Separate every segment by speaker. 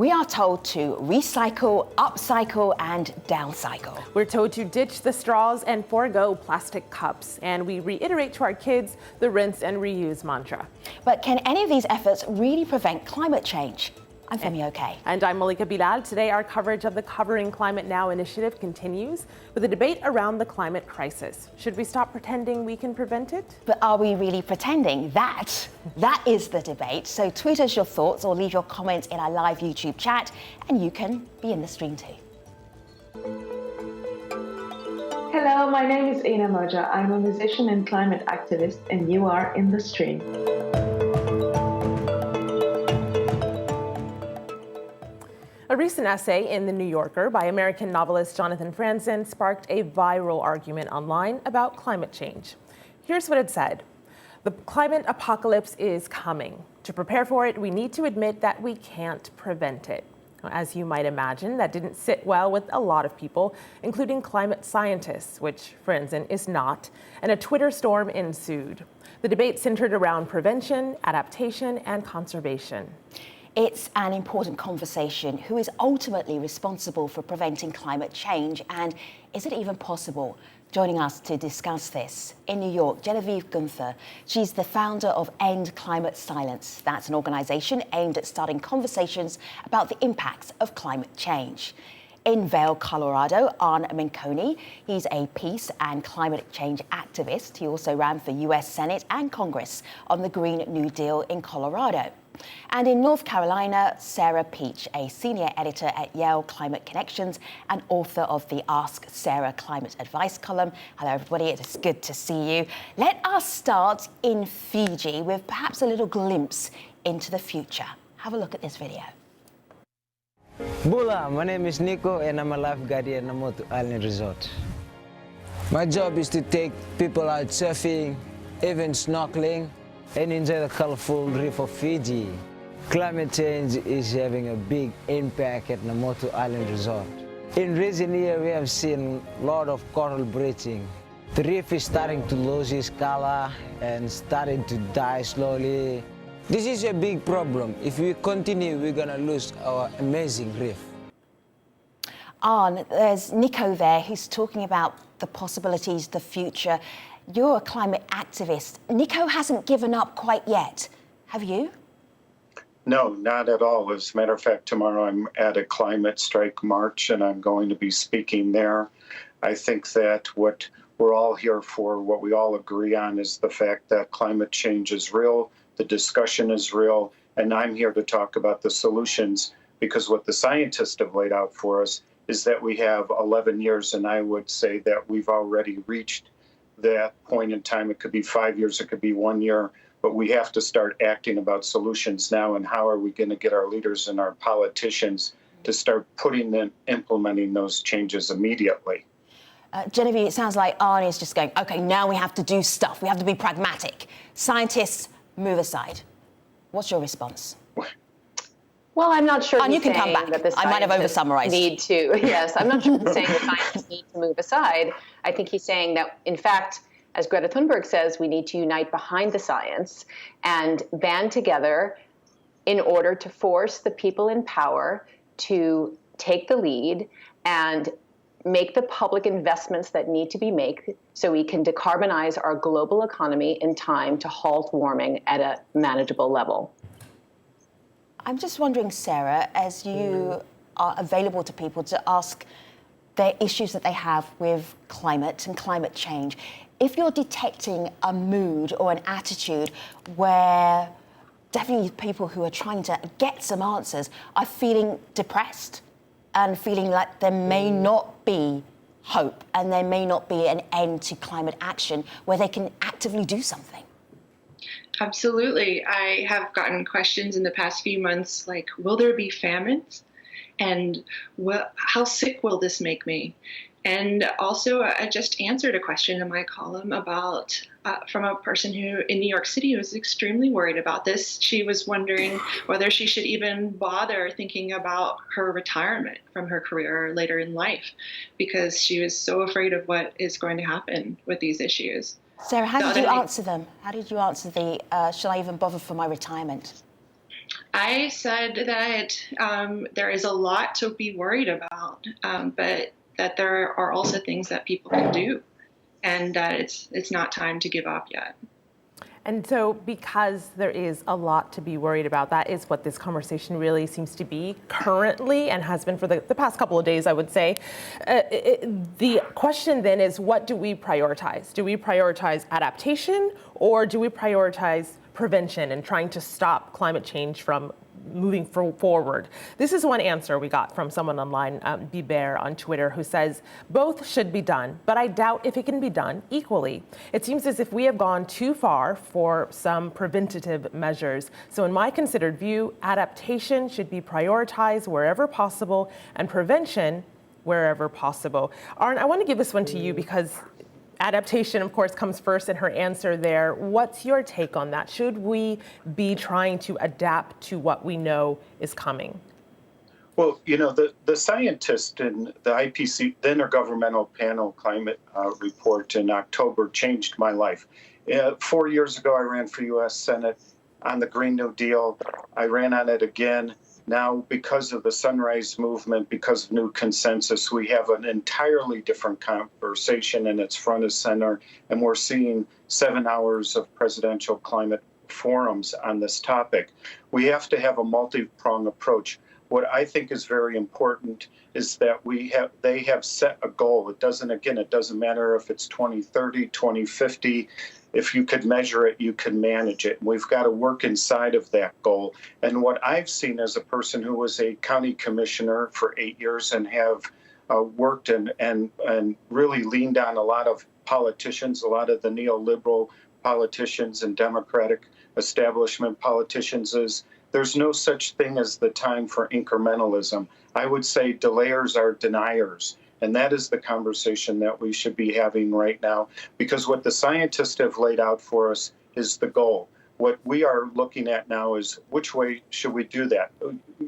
Speaker 1: We are told to recycle, upcycle, and downcycle.
Speaker 2: We're told to ditch the straws and forgo plastic cups. And we reiterate to our kids the rinse and reuse mantra.
Speaker 1: But can any of these efforts really prevent climate change? I'm Femi Oke.
Speaker 2: And I'm Malika Bilal. Today, our coverage of the Covering Climate Now initiative continues with a debate around the climate crisis. Should we stop pretending we can prevent it?
Speaker 1: But are we really pretending? That is the debate. So tweet us your thoughts or leave your comments in our live YouTube chat, and you can be in the stream too.
Speaker 3: Hello, my name is Aina Moja. I'm a musician and climate activist, and you are in the stream.
Speaker 2: A recent essay in The New Yorker by American novelist Jonathan Franzen sparked a viral argument online about climate change. Here's what it said. The climate apocalypse is coming. To prepare for it, we need to admit that we can't prevent it. As you might imagine, that didn't sit well with a lot of people, including climate scientists, which Franzen is not, and a Twitter storm ensued. The debate centered around prevention, adaptation, and conservation.
Speaker 1: It's an important conversation. Who is ultimately responsible for preventing climate change, and is it even possible? Joining us to discuss this in New York, Genevieve GUENTHER. She's the founder of End Climate Silence. That's an organization aimed at starting conversations about the impacts of climate change. In Vail, Colorado, MENCONI. He's a peace and climate change activist. He also ran for US Senate and Congress on the Green New Deal in Colorado. And in North Carolina, SARA Peach, a senior editor at Yale Climate Connections and author of the AskSARA Climate Advice column. Hello, everybody. It is good to see you. Let us start in Fiji with perhaps a little glimpse into the future. Have a look at this video.
Speaker 4: Bula, my name is Nico and I'm a lifeguard at Namotu Island Resort. My job is to take people out surfing, even snorkeling, and enjoy the colorful reef of Fiji. Climate change is having a big impact at Namotu Island Resort. In recent years, we have seen a lot of coral bleaching. The reef is starting to lose its color and starting to die slowly. This is a big problem. If we continue, we're gonna lose our amazing reef.
Speaker 1: There's Nico there who's talking about the possibilities, the future. You're a climate activist. Nico hasn't given up quite yet. Have you?
Speaker 5: No, not at all. As a matter of fact, tomorrow I'm at a climate strike march and I'm going to be speaking there. I think that what we're all here for, what we all agree on, is the fact that climate change is real, the discussion is real, and I'm here to talk about the solutions, because what the scientists have laid out for us is that we have 11 years, and I would say that we've already reached that point in time. It could be 5 years, it could be 1 year, but we have to start acting about solutions now. And how are we going to get our leaders and our politicians to start implementing those changes immediately?
Speaker 1: Genevieve, it sounds like Arnie is just going, okay, now we have to do stuff. We have to be pragmatic. Scientists, move aside. What's your response?
Speaker 6: Well, I'm not sure.
Speaker 1: And you can come back. I might have over-summarized.
Speaker 6: Yes, I'm not sure he's saying the scientists need to move aside. I think he's saying that, in fact, as Greta Thunberg says, we need to unite behind the science and band together in order to force the people in power to take the lead and make the public investments that need to be made so we can decarbonize our global economy in time to halt warming at a manageable level.
Speaker 1: I'm just wondering, Sarah, as you are available to people to ask their issues that they have with climate and climate change, if you're detecting a mood or an attitude where definitely people who are trying to get some answers are feeling depressed and feeling like there may not be hope and there may not be an end to climate action where they can actively do something.
Speaker 7: Absolutely. I have gotten questions in the past few months like, will there be famines? And how sick will this make me? And also, I just answered a question in my column about from a person who in New York City was extremely worried about this. She was wondering whether she should even bother thinking about her retirement from her career later in life, because she was so afraid of what is going to happen with these issues.
Speaker 1: Sarah, how did you answer them? How did you answer the, shall I even bother for my retirement?
Speaker 7: I said that there is a lot to be worried about, but that there are also things that people can do, and that it's not time to give up yet.
Speaker 2: And so because there is a lot to be worried about, that is what this conversation really seems to be currently and has been for the past couple of days, I would say. The question then is, what do we prioritize? Do we prioritize adaptation, or do we prioritize prevention and trying to stop climate change from moving forward? This is one answer we got from someone online, Biber on Twitter, who says both should be done, but I doubt if it can be done equally. It seems as if we have gone too far for some preventative measures. So in my considered view, adaptation should be prioritized wherever possible and prevention wherever possible. Arne, I want to give this one to you because adaptation, of course, comes first in her answer there. What's your take on that? Should we be trying to adapt to what we know is coming?
Speaker 5: Well, you know, the scientist in the IPC, the Intergovernmental Panel Climate Report in October changed my life. 4 years ago, I ran for U.S. Senate on the Green New Deal. I ran on it again. Now, because of the Sunrise Movement, because of new consensus, we have an entirely different conversation, and it's front and center. And we're seeing 7 hours of presidential climate forums on this topic. We have to have a multi-pronged approach. What I think is very important is that they have set a goal. It doesn't matter if it's 2030, 2050. If you could measure it, you can manage it. We've got to work inside of that goal. And what I've seen as a person who was a county commissioner for 8 years and have worked and really leaned on a lot of politicians, a lot of the neoliberal politicians and Democratic establishment politicians, is there's no such thing as the time for incrementalism. I would say delayers are deniers. And that is the conversation that we should be having right now, because what the scientists have laid out for us is the goal. What we are looking at now is which way should we do that?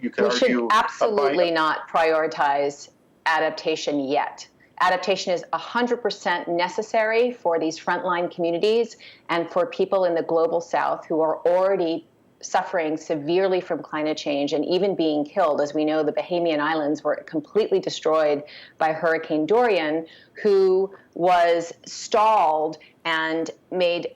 Speaker 5: You could argue.
Speaker 6: We should absolutely not prioritize adaptation yet. Adaptation is 100% necessary for these frontline communities and for people in the global south who are already suffering severely from climate change and even being killed. As we know, the Bahamian Islands were completely destroyed by Hurricane Dorian, who was stalled and made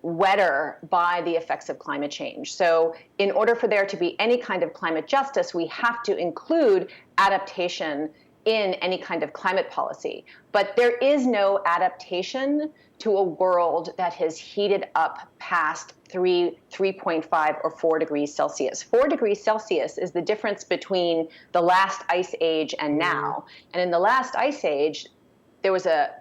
Speaker 6: wetter by the effects of climate change. So in order for there to be any kind of climate justice, we have to include adaptation in any kind of climate policy. But there is no adaptation to a world that has heated up past 3.5 or 4 degrees Celsius. 4 degrees Celsius is the difference between the last ice age and now. And in the last ice age, there was a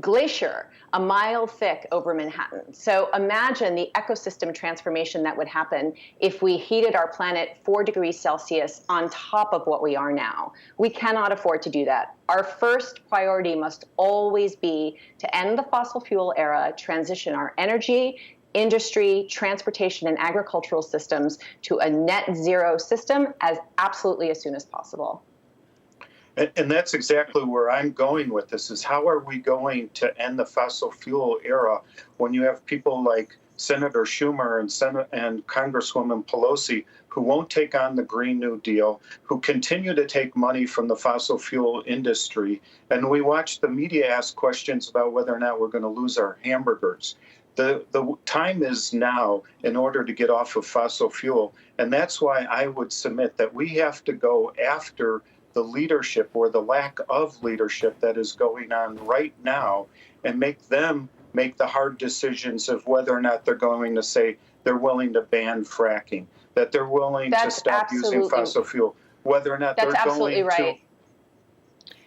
Speaker 6: glacier a mile thick over Manhattan. So imagine the ecosystem transformation that would happen if we heated our planet 4 degrees Celsius on top of what we are now. We cannot afford to do that. Our first priority must always be to end the fossil fuel era, transition our energy, industry, transportation, and agricultural systems to a net zero system as soon as possible.
Speaker 5: And that's exactly where I'm going with this, is how are we going to end the fossil fuel era when you have people like Senator Schumer and Congresswoman Pelosi who won't take on the Green New Deal, who continue to take money from the fossil fuel industry. And we watch the media ask questions about whether or not we're going to lose our hamburgers. The time is now in order to get off of fossil fuel. And that's why I would submit that we have to go after the leadership or the lack of leadership that is going on right now and make them make the hard decisions of whether or not they're going to say they're willing to ban fracking, that they're willing to stop using fossil fuel, whether or not they're going to.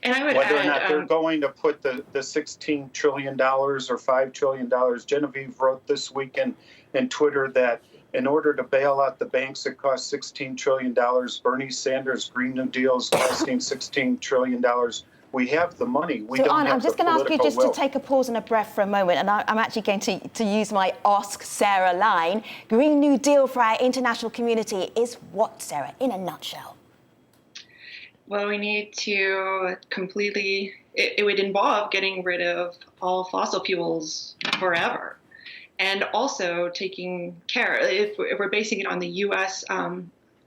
Speaker 7: And I would
Speaker 5: whether
Speaker 7: add,
Speaker 5: or not they're going to put the $16 trillion or $5 trillion. Genevieve wrote this week in Twitter that in order to bail out the banks, it costs $16 trillion. Bernie Sanders' Green New Deal is costing $16 trillion. We have the money. We don't have
Speaker 1: I'm just going to ask you just
Speaker 5: will.
Speaker 1: to take a pause and a breath for a moment, and I'm actually going to use my Ask Sarah line. Green New Deal for our international community is what, Sarah, in a nutshell?
Speaker 7: Well, we need to completely, it would involve getting rid of all fossil fuels forever. and also taking care. If we're basing it on the U.S.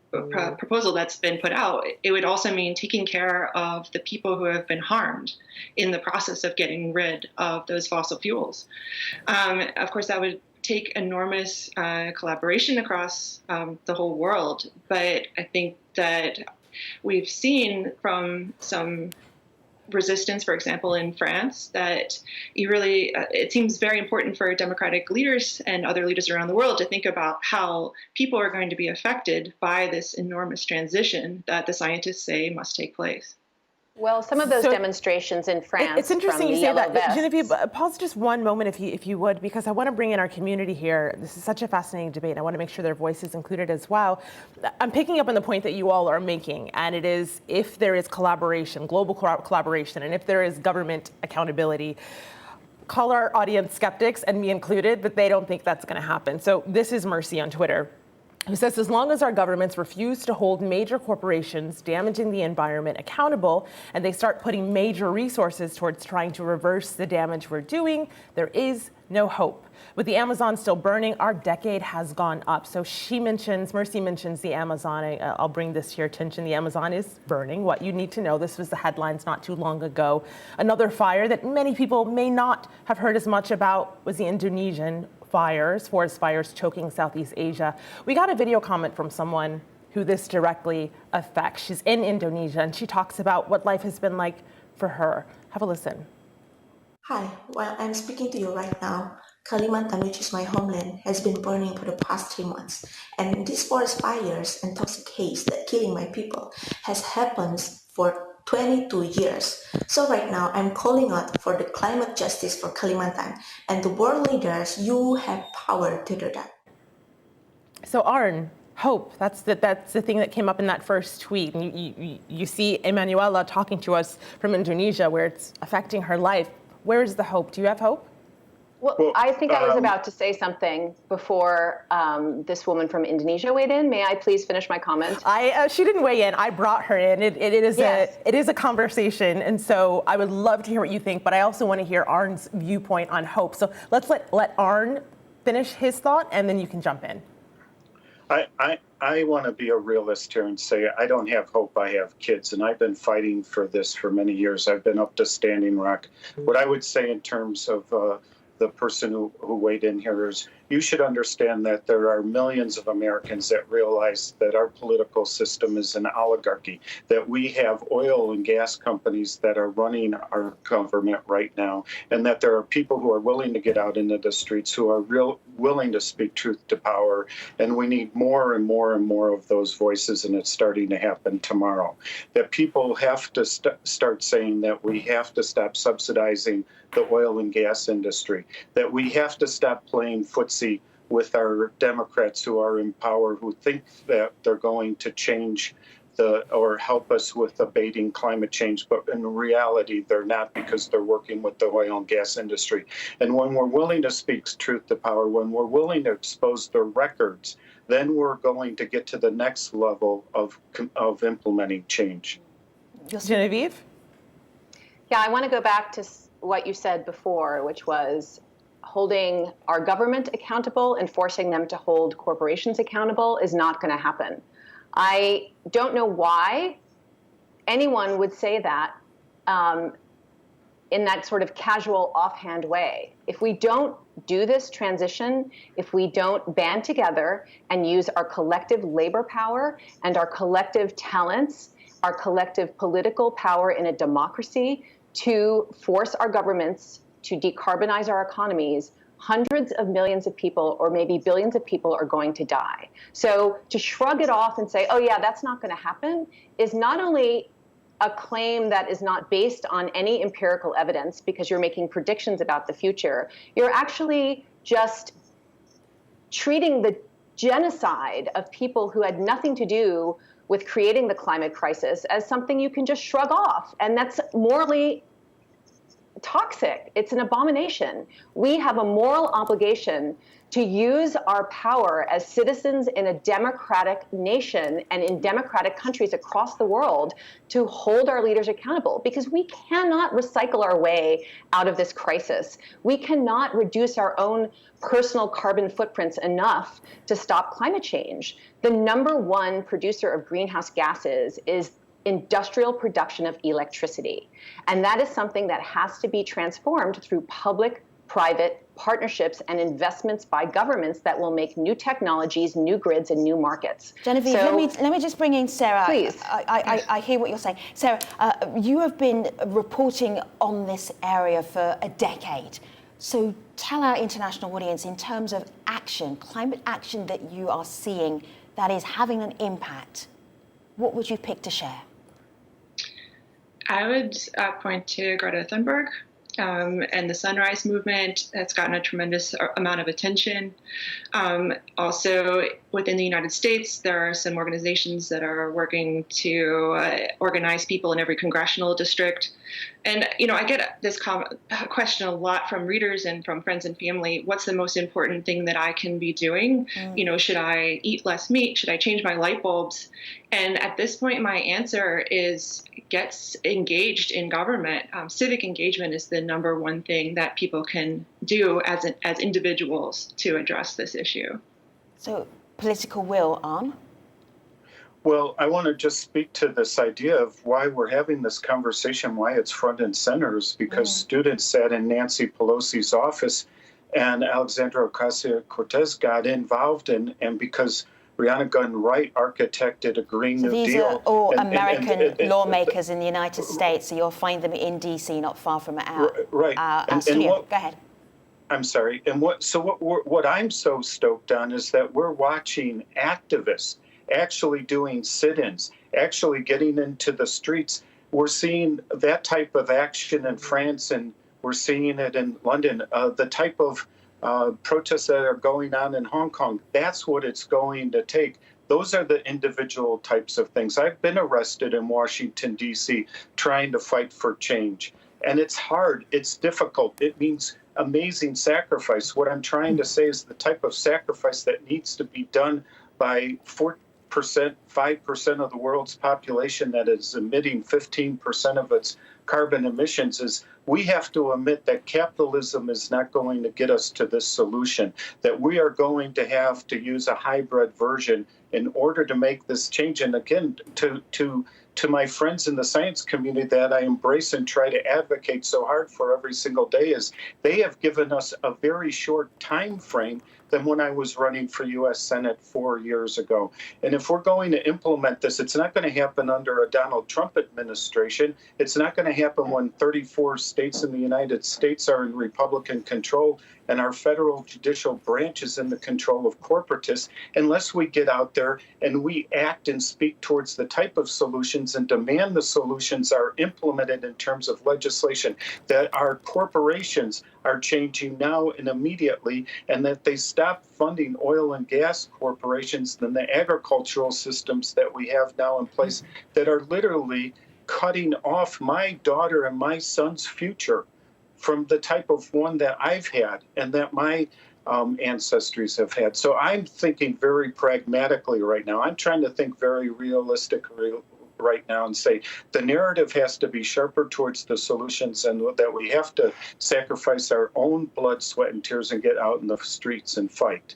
Speaker 7: Proposal that's been put out, it would also mean taking care of the people who have been harmed in the process of getting rid of those fossil fuels. Of course, that would take enormous collaboration across the whole world, but I think that we've seen from some resistance, for example, in France, that it seems very important for democratic leaders and other leaders around the world to think about how people are going to be affected by this enormous transition that the scientists say must take place.
Speaker 6: Well, some of those demonstrations in France.
Speaker 2: It's interesting
Speaker 6: from
Speaker 2: you
Speaker 6: the
Speaker 2: say that.
Speaker 6: Yellow
Speaker 2: Genevieve,
Speaker 6: Vests.
Speaker 2: pause just one moment if you would, because I want to bring in our community here. This is such a fascinating debate. I want to make sure their voice is included as well. I'm picking up on the point that you all are making, and it is if there is collaboration, global collaboration, and if there is government accountability, call our audience skeptics, and me included, but they don't think that's going to happen. So this is Mercy on Twitter, who says, as long as our governments refuse to hold major corporations damaging the environment accountable, and they start putting major resources towards trying to reverse the damage we're doing, there is no hope. With the Amazon still burning, our decade has gone up. So Mercy mentions the Amazon. I'll bring this to your attention. The Amazon is burning. What you need to know, this was the headlines not too long ago. Another fire that many people may not have heard as much about was the Indonesian forest fires choking Southeast Asia. We got a video comment from someone who this directly affects. She's in Indonesia, and she talks about what life has been like for her. Have a listen.
Speaker 8: Hi, while I'm speaking to you right now, Kalimantan, which is my homeland, has been burning for the past 3 months. And these forest fires and toxic haze that killing my people has happened for 22 years. So right now, I'm calling out for the climate justice for Kalimantan. And the world leaders, you have power to do that.
Speaker 2: So Arn, hope, that's the thing that came up in that first tweet. And you see Emanuela talking to us from Indonesia, where it's affecting her life. Where is the hope? Do you have hope?
Speaker 6: Well, I think I was about to say something before this woman from Indonesia weighed in. May I please finish my comment?
Speaker 2: She didn't weigh in. I brought her in. It is a conversation, and so I would love to hear what you think. But I also want to hear Arn's viewpoint on hope. So let's let Arn finish his thought, and then you can jump in.
Speaker 5: I want to be a realist here and say I don't have hope. I have kids, and I've been fighting for this for many years. I've been up to Standing Rock. What I would say in terms of the person who weighed in here is you should understand that there are millions of Americans that realize that our political system is an oligarchy, that we have oil and gas companies that are running our government right now, and that there are people who are willing to get out into the streets, who are willing to speak truth to power, and we need more and more and more of those voices, and it's starting to happen tomorrow. That people have to start saying that we have to stop subsidizing the oil and gas industry, that we have to stop playing footsie with our Democrats who are in power, who think that they're going to change or help us with abating climate change, but in reality, they're not, because they're working with the oil and gas industry. And when we're willing to speak truth to power, when we're willing to expose their records, then we're going to get to the next level of implementing change.
Speaker 2: Genevieve?
Speaker 6: Yeah, I want to go back to what you said before, which was holding our government accountable and forcing them to hold corporations accountable is not going to happen. I don't know why anyone would say that in that sort of casual, offhand way. If we don't do this transition, if we don't band together and use our collective labor power and our collective talents, our collective political power in a democracy to force our governments to decarbonize our economies, hundreds of millions of people, or maybe billions of people, are going to die. So to shrug it off and say, oh yeah, that's not going to happen, is not only a claim that is not based on any empirical evidence, because you're making predictions about the future, you're actually just treating the genocide of people who had nothing to do with creating the climate crisis as something you can just shrug off. And that's morally toxic. It's an abomination. We have a moral obligation to use our power as citizens in a democratic nation and in democratic countries across the world to hold our leaders accountable, because we cannot recycle our way out of this crisis. We cannot reduce our own personal carbon footprints enough to stop climate change. The #1 producer of greenhouse gases is industrial production of electricity. And that is something that has to be transformed through public-private partnerships and investments by governments that will make new technologies, new grids, and new markets.
Speaker 1: Genevieve, let me just bring in Sarah.
Speaker 6: Please.
Speaker 1: I hear what you're saying. Sarah, you have been reporting on this area for a decade. So tell our international audience, in terms of action, climate action that you are seeing that is having an impact, what would you pick to share?
Speaker 7: I would point to Greta Thunberg and the Sunrise Movement. That's gotten a tremendous amount of attention. Also, within the United States, there are some organizations that are working to organize people in every congressional district. And, I get this question a lot from readers and from friends and family. What's the most important thing that I can be doing? Should I eat less meat? Should I change my light bulbs? And at this point, my answer is get engaged in government. Civic engagement is the #1 thing that people can do as individuals to address this issue.
Speaker 1: So, political will, Arne?
Speaker 5: Well, I want to just speak to this idea of why we're having this conversation, why it's front and center, is because students sat in Nancy Pelosi's office and Alexandria Ocasio-Cortez got involved and because Brianna Gunn Wright architected a Green New Deal.
Speaker 1: These are all American lawmakers in the United States, so you'll find them in D.C., not far from our studio. Go ahead.
Speaker 5: I'm sorry. And what I'm so stoked on is that we're watching activists actually doing sit-ins, actually getting into the streets. We're seeing that type of action in France, and we're seeing it in London. The type of protests that are going on in Hong Kong, that's what it's going to take. Those are the individual types of things. I've been arrested in Washington, D.C., trying to fight for change. And it's hard. It's difficult. It means amazing sacrifice. What I'm trying to say is the type of sacrifice that needs to be done by 5% of the world's population that is emitting 15% of its carbon emissions is we have to admit that capitalism is not going to get us to this solution, that we are going to have to use a hybrid version in order to make this change. And again, to my friends in the science community that I embrace and try to advocate so hard for every single day, is they have given us a very short time frame than when I was running for U.S. Senate 4 years ago. And if we're going to implement this, it's not going to happen under a Donald Trump administration. It's not going to happen when 34 states in the United States are in Republican control and our federal judicial branch is in the control of corporatists, unless we get out there and we act and speak towards the type of solutions and demand the solutions are implemented in terms of legislation, that our corporations are changing now and immediately, and that they stop funding oil and gas corporations and the agricultural systems that we have now in place that are literally cutting off my daughter and my son's future from the type of one that I've had and that my ancestors have had. So I'm thinking very pragmatically right now. I'm trying to think very realistically right now and say the narrative has to be sharper towards the solutions, and that we have to sacrifice our own blood, sweat, and tears and get out in the streets and fight.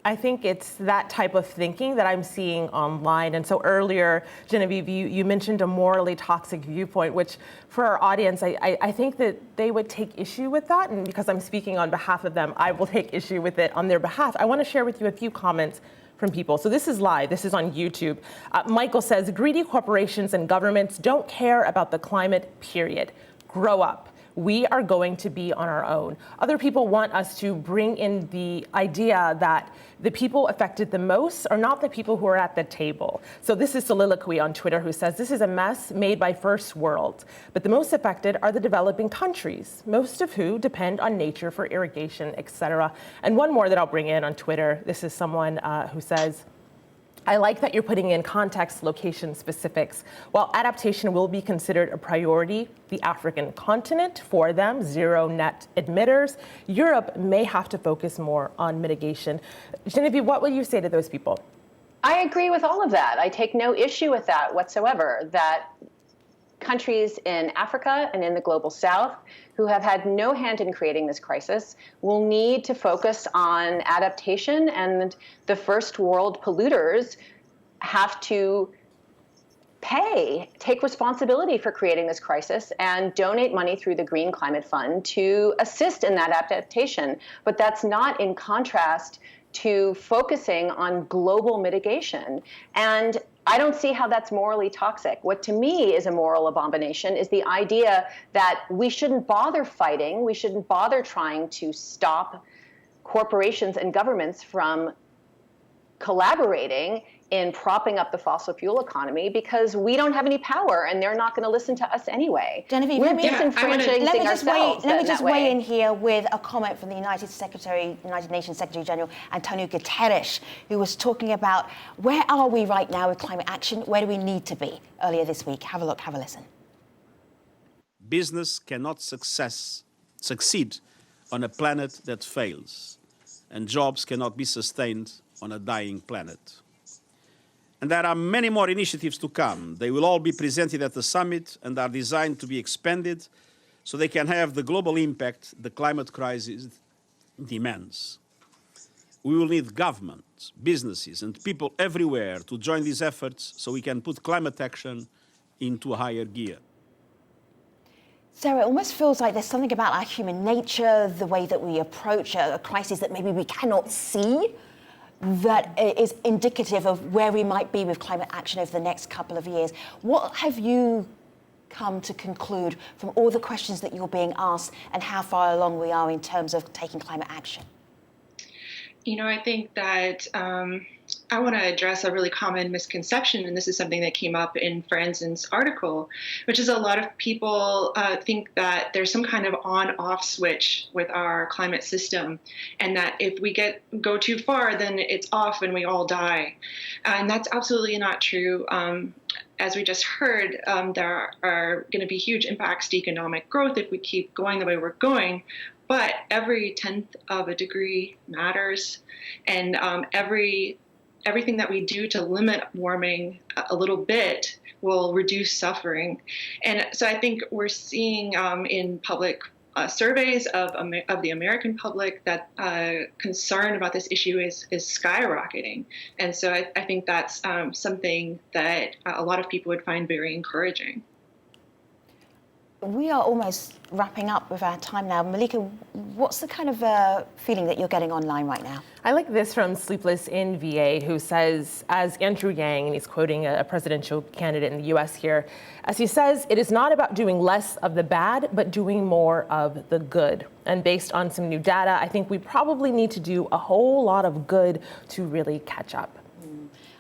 Speaker 2: I think it's that type of thinking that I'm seeing online. And so earlier, Genevieve, you mentioned a morally toxic viewpoint, which for our audience, I think that they would take issue with that. And because I'm speaking on behalf of them, I will take issue with it on their behalf. I want to share with you a few comments from people. So this is live. This is on YouTube. Michael says, greedy corporations and governments don't care about the climate, period. Grow up. We are going to be on our own. Other people want us to bring in the idea that the people affected the most are not the people who are at the table. So this is Soliloquy on Twitter, who says, this is a mess made by first world, but the most affected are the developing countries, most of who depend on nature for irrigation, etc. And one more that I'll bring in on Twitter. This is someone who says, I like that you're putting in context, location specifics. While adaptation will be considered a priority, the African continent, for them, zero net emitters, Europe may have to focus more on mitigation. Genevieve, what will you say to those people?
Speaker 6: I agree with all of that. I take no issue with that whatsoever, that countries in Africa and in the global south who have had no hand in creating this crisis will need to focus on adaptation, and the first world polluters have to take responsibility for creating this crisis and donate money through the Green Climate Fund to assist in that adaptation. But that's not in contrast to focusing on global mitigation. And I don't see how that's morally toxic. What to me is a moral abomination is the idea that we shouldn't bother fighting, we shouldn't bother trying to stop corporations and governments from collaborating in propping up the fossil fuel economy because we don't have any power and they're not going to listen to us anyway.
Speaker 1: Genevieve,
Speaker 6: we're
Speaker 1: let me just weigh in here with a comment from the United Nations Secretary General Antonio Guterres, who was talking about where are we right now with climate action? Where do we need to be? Earlier this week. Have a look, have a listen.
Speaker 9: Business cannot succeed on a planet that fails, and jobs cannot be sustained on a dying planet. And there are many more initiatives to come. They will all be presented at the summit and are designed to be expanded so they can have the global impact the climate crisis demands. We will need governments, businesses, and people everywhere to join these efforts so we can put climate action into a higher gear.
Speaker 1: Sarah, it almost feels like there's something about our human nature, the way that we approach a crisis that maybe we cannot see, that is indicative of where we might be with climate action over the next couple of years. What have you come to conclude from all the questions that you're being asked and how far along we are in terms of taking climate action?
Speaker 7: You know, I think that I want to address a really common misconception, and this is something that came up in Franzen's article, which is a lot of people think that there's some kind of on-off switch with our climate system, and that if we go too far, then it's off and we all die. And that's absolutely not true. As we just heard, there are going to be huge impacts to economic growth if we keep going the way we're going. But every 10th of a degree matters, and everything that we do to limit warming a little bit will reduce suffering. And so I think we're seeing in public surveys of the American public that concern about this issue is skyrocketing. And so I think that's something that a lot of people would find very encouraging.
Speaker 1: We are almost wrapping up with our time now. Malika, what's the kind of feeling that you're getting online right now?
Speaker 2: I like this from Sleepless in VA, who says, as Andrew Yang, and he's quoting a presidential candidate in the US here, as he says, it is not about doing less of the bad, but doing more of the good. And based on some new data, I think we probably need to do a whole lot of good to really catch up.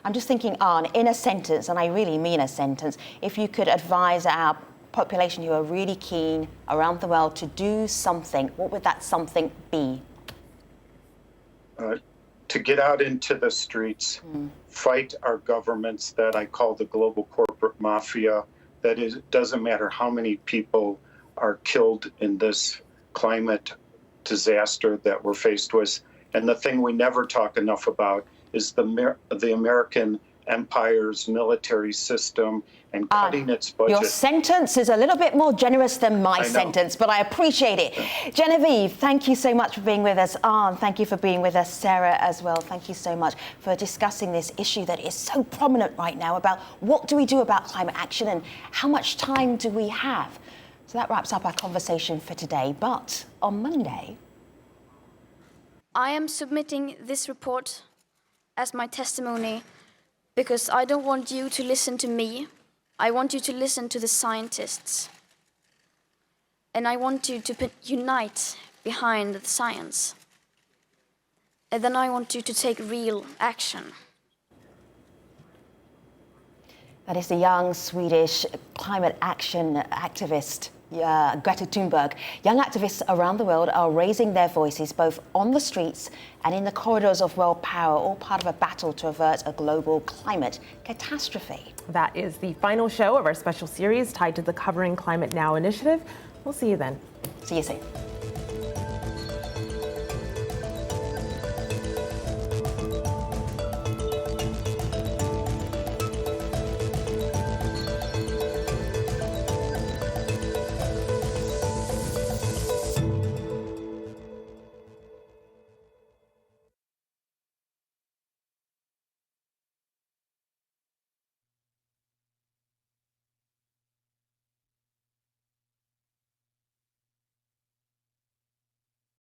Speaker 1: I'm just thinking, Arne, in a sentence, and I really mean a sentence, if you could advise our population who are really keen around the world to do something, what would that something be?
Speaker 5: To get out into the streets, fight our governments that I call the global corporate mafia. That is, it doesn't matter how many people are killed in this climate disaster that we're faced with. And the thing we never talk enough about is the American empire's military system and cutting its budget.
Speaker 1: Your sentence is a little bit more generous than my sentence, but I appreciate it. Genevieve, thank you so much for being with us. Arne, thank you for being with us. Sarah as well, thank you so much for discussing this issue that is so prominent right now about what do we do about climate action and how much time do we have. So that wraps up our conversation for today. But on Monday,
Speaker 10: I am submitting this report as my testimony because I don't want you to listen to me. I want you to listen to the scientists. And I want you to unite behind the science. And then I want you to take real action.
Speaker 1: that is the young Swedish climate action activist Greta Thunberg. Young activists around the world are raising their voices both on the streets and in the corridors of world power, all part of a battle to avert a global climate catastrophe.
Speaker 2: That is the final show of our special series tied to the Covering Climate Now initiative. We'll see you then.
Speaker 1: See you soon.